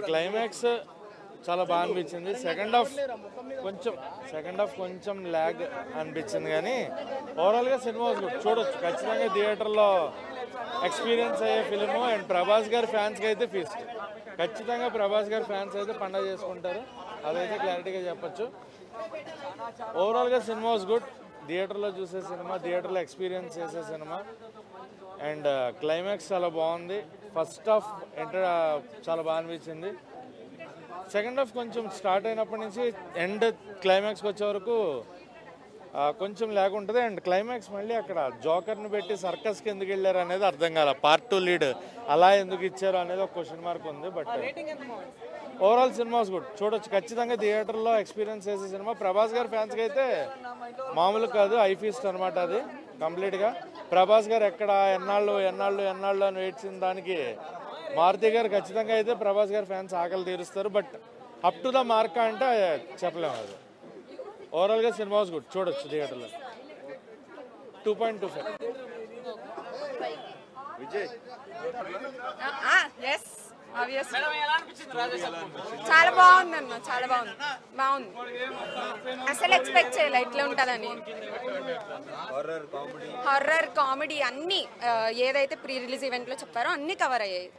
Climax చాలా బాగా అనిపించింది. సెకండ్ హాఫ్ కొంచెం ల్యాగ్ అనిపించింది, కానీ ఓవరాల్గా సినిమా చూడొచ్చు. ఖచ్చితంగా థియేటర్లో ఎక్స్పీరియన్స్ అయ్యే ఫిలిము. అండ్ ప్రభాస్ గారి ఫ్యాన్స్కి అయితే ఫీస్ట్. ఖచ్చితంగా ప్రభాస్ గారి ఫ్యాన్స్ అయితే పండగ చేసుకుంటారు, అదైతే క్లారిటీగా చెప్పచ్చు. ఓవరాల్గా సినిమా వాజ్ గుడ్. థియేటర్లో చూసే సినిమా, థియేటర్లో ఎక్స్పీరియన్స్ చేసే సినిమా. అండ్ క్లైమాక్స్ చాలా బాగుంది. ఫస్ట్ హాఫ్ చాలా బాగా అనిపించింది. సెకండ్ హాఫ్ కొంచెం స్టార్ట్ అయినప్పటి నుంచి ఎండ్ క్లైమాక్స్కి వచ్చే వరకు కొంచెం ల్యాగ్ ఉంటుంది. అండ్ క్లైమాక్స్ మళ్ళీ అక్కడ జోకర్ని పెట్టి సర్కస్కి ఎందుకు వెళ్ళారు అనేది అర్థం కాల. పార్ట్ 2 లీడ్ అలా ఎందుకు ఇచ్చారు అనేది ఒక క్వశ్చన్ మార్క్ ఉంది. బట్ ఓవరాల్ సినిమాస్ గుడ్, చూడొచ్చు. ఖచ్చితంగా థియేటర్లో ఎక్స్పీరియన్స్ చేసే సినిమా. ప్రభాస్ గారి ఫ్యాన్స్కి అయితే మామూలు కాదు, ఐ ఫీస్ట్ అనమాట అది కంప్లీట్గా. ప్రభాస్ గారు ఎక్కడ ఎన్నాళ్ళు అని వేచిన దానికి మారుతి గారు ఖచ్చితంగా అయితే ప్రభాస్ గారి ఫ్యాన్స్ ఆకలి తీరుస్తారు. But up to the mark అంటే చెప్పలేము అది. ఓవరాల్గా సినిమా వాజ్ గుడ్, చూడొచ్చు థియేటర్లో. 2.25. చాలా బాగుంది అన్న, చాలా బాగుంది. అసలు ఎక్స్పెక్ట్ చేయలే ఇట్లా ఉంటుందని. హర్రర్ కామెడీ అన్ని ఏదైతే ప్రీ రిలీజ్ ఈవెంట్లో చెప్పారో అన్ని కవర్ అయ్యాయి.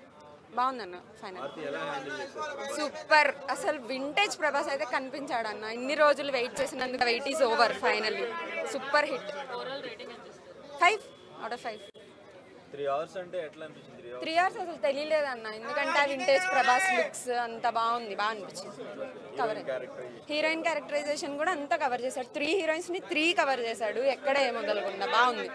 బాగుందన్న. Final super. అసలు వింటేజ్ ప్రభాస్ అయితే కనిపించాడు అన్న. ఇన్ని రోజులు వెయిట్ చేసినందుకు wait is over. Finally super hit. 5/5. 3 hours అంటే ఎట్లా అనిపించింది? 3 hours అసలు తెలియలేదన్న, ఎందుకంటే ఆ వింటేజ్ ప్రభాస్ లుక్స్ అంత బాగుంది, బాగా అనిపించింది. కవర్ హీరోయిన్ క్యారెక్టరైజేషన్ కూడా అంతా కవర్ చేశాడు. 3 హీరోయిన్స్ ని 3 కవర్ చేశాడు. ఎక్కడ ఏమొదలకుండా బాగుంది.